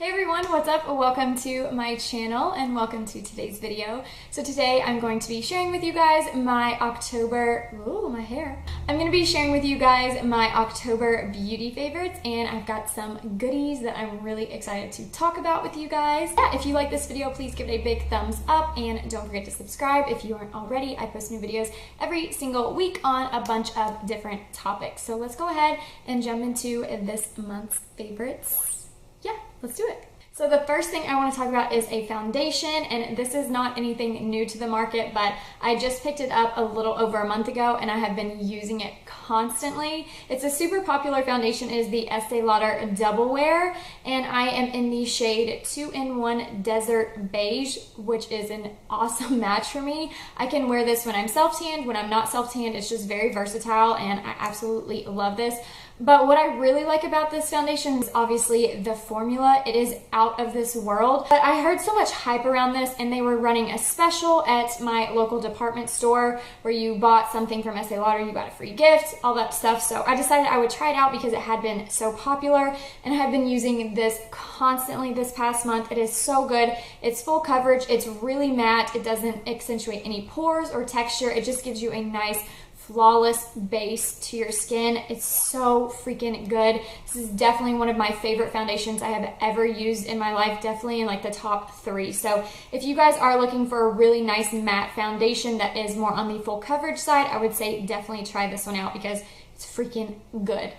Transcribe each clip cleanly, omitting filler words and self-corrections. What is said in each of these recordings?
Hey everyone, what's up? Welcome to my channel and welcome to today's video. So today I'm going to be sharing with you guys my October, my hair. I'm going to be sharing with you guys my October beauty favorites, and I've got some goodies that I'm really excited to talk about with you guys. Yeah, if you like this video, please give it a big thumbs up and don't forget to subscribe if you aren't already. I post new videos every single week on a bunch of different topics. So let's go ahead and jump into this month's favorites. Yeah, let's do it. So the first thing I want to talk about is a foundation, and this is not anything new to the market, but I just picked it up a little over a month ago and I have been using it constantly. It's a super popular foundation. It is the Estee Lauder Doublewear, and I am in the shade 2-in-1 Desert Beige, which is an awesome match for me. I can wear this when I'm self-tanned, when I'm not self-tanned. It's just very versatile and I absolutely love this. But what I really like about this foundation is obviously the formula. It is out of this world. But I heard so much hype around this, and they were running a special at my local department store where you bought something from Estee Lauder, you got a free gift, all that stuff. So I decided I would try it out because it had been so popular, and I have been using this constantly this past month. It is so good. It's full coverage. It's really matte. It doesn't accentuate any pores or texture. It just gives you a nice flawless base to your skin. It's so freaking good. This is definitely one of my favorite foundations I have ever used in my life, definitely in like the top 3. So if you guys are looking for a really nice matte foundation that is more on the full coverage side, I would say definitely try this one out because it's freaking good.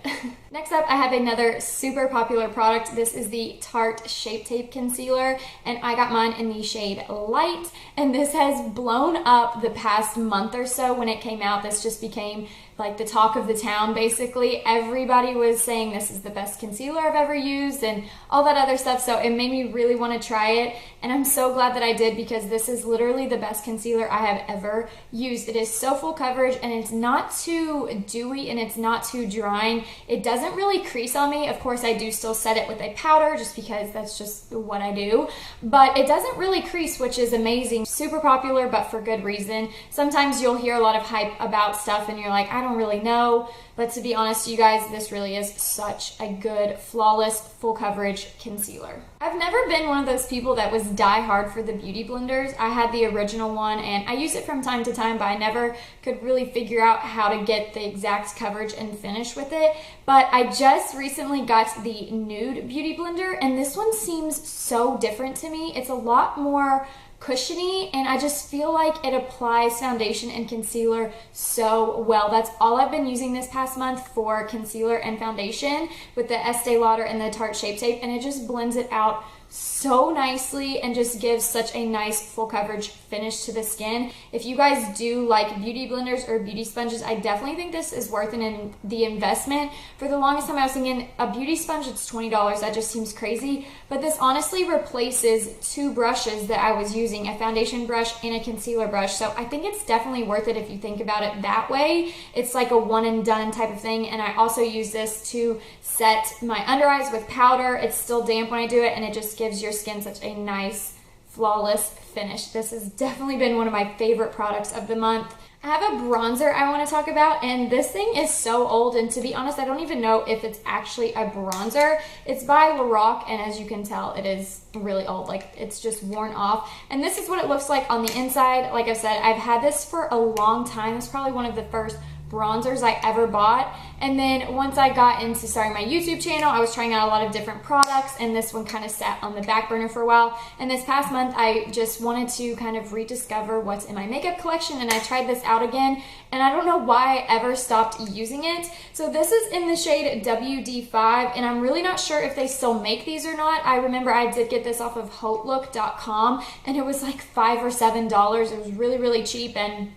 Next up, I have another super popular product. This is the Tarte Shape Tape Concealer, and I got mine in the shade Light, and this has blown up the past month or so. When it came out, this just became like the talk of the town, basically. Everybody was saying this is the best concealer I've ever used and all that other stuff, so it made me really want to try it, and I'm so glad that I did because this is literally the best concealer I have ever used. It is so full coverage, and it's not too dewy, and it's not too drying. It doesn't really crease on me. Of course, I do still set it with a powder just because that's just what I do, but it doesn't really crease, which is amazing. Super popular, but for good reason. Sometimes you'll hear a lot of hype about stuff and you're like, I don't really know, but to be honest, you guys, this really is such a good, flawless, full coverage concealer. I've never been one of those people that was die hard for the beauty blenders. I had the original one and I use it from time to time, but I never could really figure out how to get the exact coverage and finish with it. But I just recently got the Nude beauty blender, and this one seems so different to me. It's a lot more cushiony, and I just feel like it applies foundation and concealer so well. That's all I've been using this past month for concealer and foundation with the Estee Lauder and the Tarte Shape Tape, and it just blends it out so nicely and just gives such a nice full coverage finish to the skin. If you guys do like beauty blenders or beauty sponges, I definitely think this is worth the investment. For the longest time I was thinking a beauty sponge, it's $20. That just seems crazy, but this honestly replaces 2 brushes that I was using, a foundation brush and a concealer brush. So I think it's definitely worth it if you think about it that way. It's like a one and done type of thing, and I also use this to set my under eyes with powder. It's still damp when I do it, and it just gives your skin such a nice, flawless finish. This has definitely been one of my favorite products of the month. I have a bronzer I want to talk about, and this thing is so old, and to be honest, I don't even know if it's actually a bronzer. It's by Lauder, and as you can tell, it is really old. Like, it's just worn off, and this is what it looks like on the inside. Like I said, I've had this for a long time. It's probably one of the first bronzers I ever bought, and then once I got into starting my YouTube channel, I was trying out a lot of different products, and this one kind of sat on the back burner for a while, and this past month I just wanted to kind of rediscover what's in my makeup collection, and I tried this out again, and I don't know why I ever stopped using it. So this is in the shade WD5, and I'm really not sure if they still make these or not. I remember I did get this off of HauteLook.com, and it was like $5 or $7. It was really, really cheap, and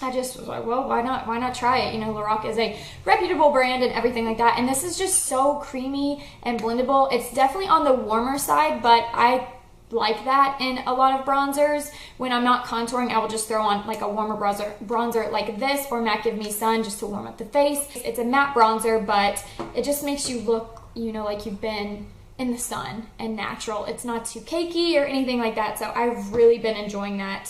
I just was like, well, why not try it? You know, Lauder is a reputable brand and everything like that. And this is just so creamy and blendable. It's definitely on the warmer side, but I like that in a lot of bronzers. When I'm not contouring, I will just throw on like a warmer bronzer like this, or MAC Give Me Sun, just to warm up the face. It's a matte bronzer, but it just makes you look, you know, like you've been in the sun and natural. It's not too cakey or anything like that. So I've really been enjoying that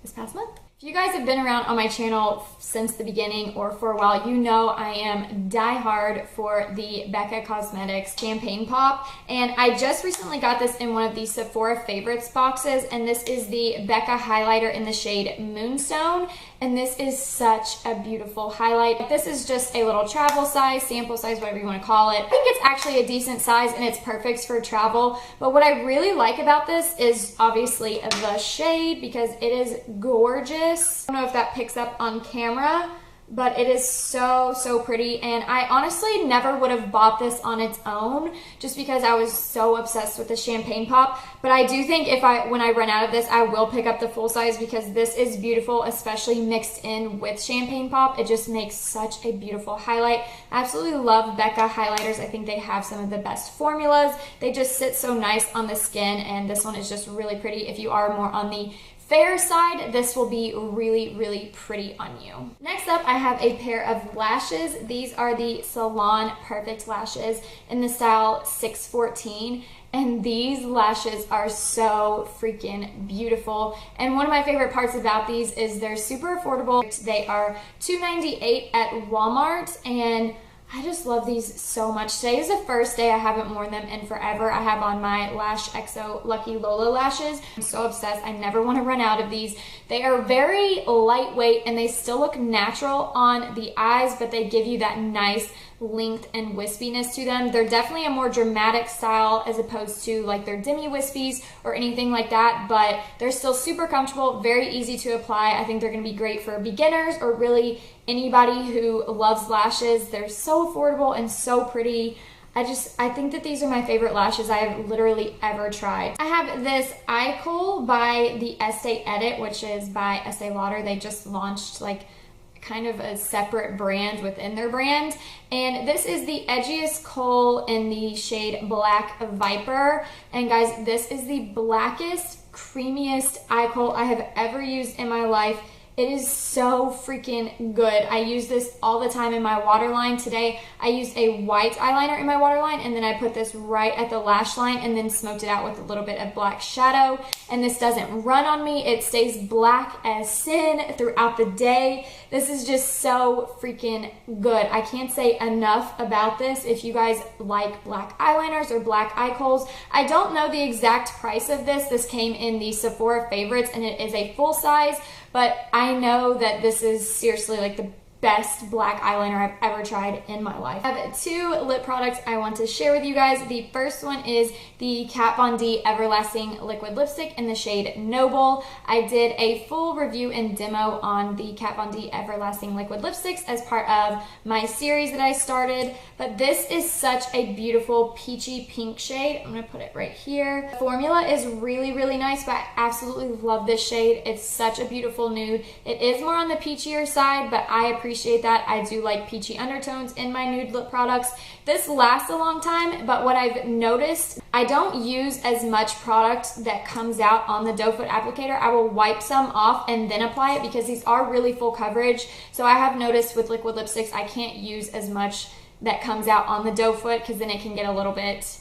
this past month. If If you guys have been around on my channel since the beginning or for a while, you know I am diehard for the Becca Cosmetics Champagne Pop. And I just recently got this in one of the Sephora Favorites boxes, and this is the Becca highlighter in the shade Moonstone. And this is such a beautiful highlight. This is just a little travel size, sample size, whatever you want to call it. I think it's actually a decent size and it's perfect for travel. But what I really like about this is obviously the shade, because it is gorgeous. I don't know if that picks up on camera, but it is so pretty. And I honestly never would have bought this on its own just because I was so obsessed with the Champagne Pop. But I do think when I run out of this, I will pick up the full size because this is beautiful, especially mixed in with Champagne Pop. It just makes such a beautiful highlight. I absolutely love Becca highlighters. I think they have some of the best formulas. They just sit so nice on the skin, and this one is just really pretty. If you are more on the fair side, this will be really pretty on you. Next up, I have a pair of lashes. These are the Salon Perfect Lashes in the style 614. And these lashes are so freaking beautiful. And one of my favorite parts about these is they're super affordable. They are $2.98 at Walmart, and I just love these so much. Today is the first day I haven't worn them in forever. I have on my Lash XO Lucky Lola lashes. I'm so obsessed. I never want to run out of these. They are very lightweight and they still look natural on the eyes, but they give you that nice length and wispiness to them. They're definitely a more dramatic style as opposed to like their demi wispies or anything like that, but they're still super comfortable, very easy to apply. I think they're going to be great for beginners or really anybody who loves lashes. They're so affordable and so pretty. I think that these are my favorite lashes I have literally ever tried. I have this eye Kohl by the Estee Edit, which is by Estee Lauder. They just launched like kind of a separate brand within their brand. And this is the Edgiest Kohl in the shade Black Viper. And guys, this is the blackest, creamiest eye Kohl I have ever used in my life. It is so freaking good. I use this all the time in my waterline. Today, I used a white eyeliner in my waterline, and then I put this right at the lash line and then smoked it out with a little bit of black shadow. And this doesn't run on me. It stays black as sin throughout the day. This is just so freaking good. I can't say enough about this. If you guys like black eyeliners or black eye Kohls, I don't know the exact price of this. This came in the Sephora Favorites, and it is a full size. But I know that this is seriously like the best black eyeliner I've ever tried in my life. I have two lip products I want to share with you guys. The first one is the Kat Von D Everlasting Liquid Lipstick in the shade Noble. I did a full review and demo on the Kat Von D Everlasting Liquid Lipsticks as part of my series that I started, but this is such a beautiful peachy pink shade. I'm gonna put it right here. The formula is really nice, but I absolutely love this shade. It's such a beautiful nude. It is more on the peachier side, but I appreciate that. I do like peachy undertones in my nude lip products. This lasts a long time, but what I've noticed, I don't use as much product that comes out on the doe foot applicator. I will wipe some off and then apply it because these are really full coverage. So I have noticed with liquid lipsticks, I can't use as much that comes out on the doe foot because then it can get a little bit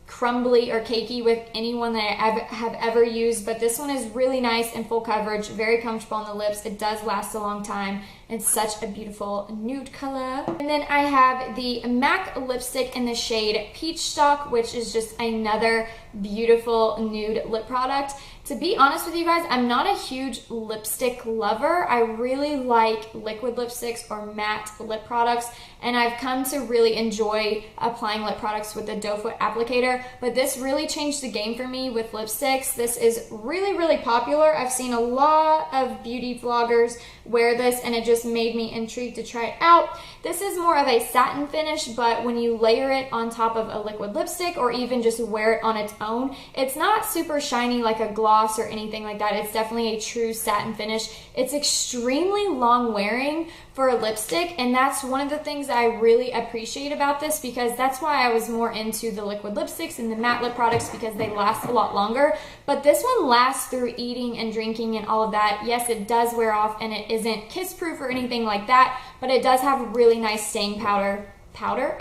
crumbly or cakey with anyone that I have ever used. But this one is really nice and full coverage, very comfortable on the lips. It does last a long time. It's such a beautiful nude color. And then I have the MAC lipstick in the shade Peachstock, which is just another beautiful nude lip product. To be honest with you guys, I'm not a huge lipstick lover. I really like liquid lipsticks or matte lip products, and I've come to really enjoy applying lip products with the doe foot applicator, but this really changed the game for me with lipsticks. This is really popular. I've seen a lot of beauty vloggers wear this, and it just made me intrigued to try it out. This is more of a satin finish, but when you layer it on top of a liquid lipstick or even just wear it on its own, it's not super shiny like a gloss or anything like that. It's definitely a true satin finish. It's extremely long wearing for a lipstick, and that's one of the things that I really appreciate about this, because that's why I was more into the liquid lipsticks and the matte lip products, because they last a lot longer. But this one lasts through eating and drinking and all of that. Yes, it does wear off and it isn't kiss proof or anything like that, but it does have really nice staying power powder,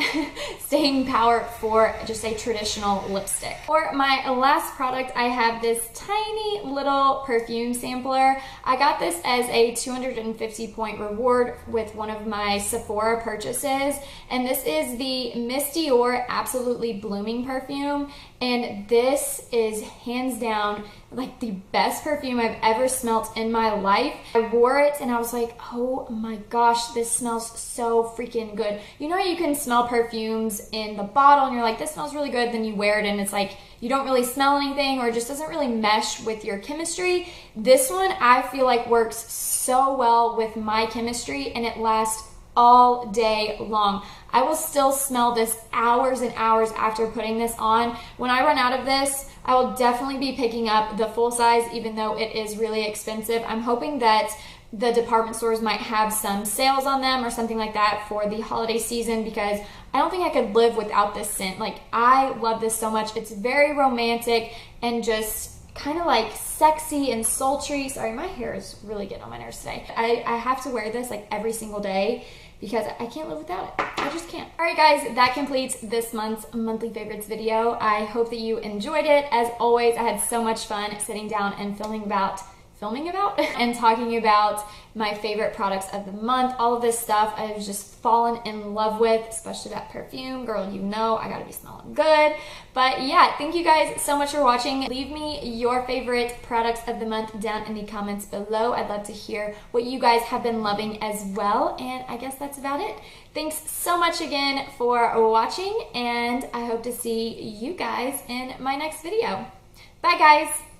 staying power for just a traditional lipstick. For my last product, I have this tiny little perfume sampler. I got this as a 250 point reward with one of my Sephora purchases, and this is the Miss Dior Absolutely Blooming perfume, and this is hands down like the best perfume I've ever smelled in my life. I wore it and I was like, oh my gosh, this smells so freaking good. You know, you can smell perfumes in the bottle and you're like, this smells really good, then you wear it and it's like you don't really smell anything, or it just doesn't really mesh with your chemistry. This one I feel like works so well with my chemistry, and it lasts all day long. I will still smell this hours and hours after putting this on. When I run out of this, I will definitely be picking up the full size, even though it is really expensive. I'm hoping that the department stores might have some sales on them or something like that for the holiday season, because I don't think I could live without this scent. Like, I love this so much. It's very romantic and just kind of like sexy and sultry. Sorry, my hair is really getting on my nerves today. I have to wear this like every single day because I can't live without it. I just can't. All right, guys, that completes this month's monthly favorites video. I hope that you enjoyed it. As always, I had so much fun sitting down and filming about and talking about my favorite products of the month. All of this stuff I've just fallen in love with, especially that perfume. Girl, you know I gotta be smelling good. But yeah, thank you guys so much for watching. Leave me your favorite products of the month down in the comments below. I'd love to hear what you guys have been loving as well. And I guess that's about it. Thanks so much again for watching, and I hope to see you guys in my next video. Bye, guys.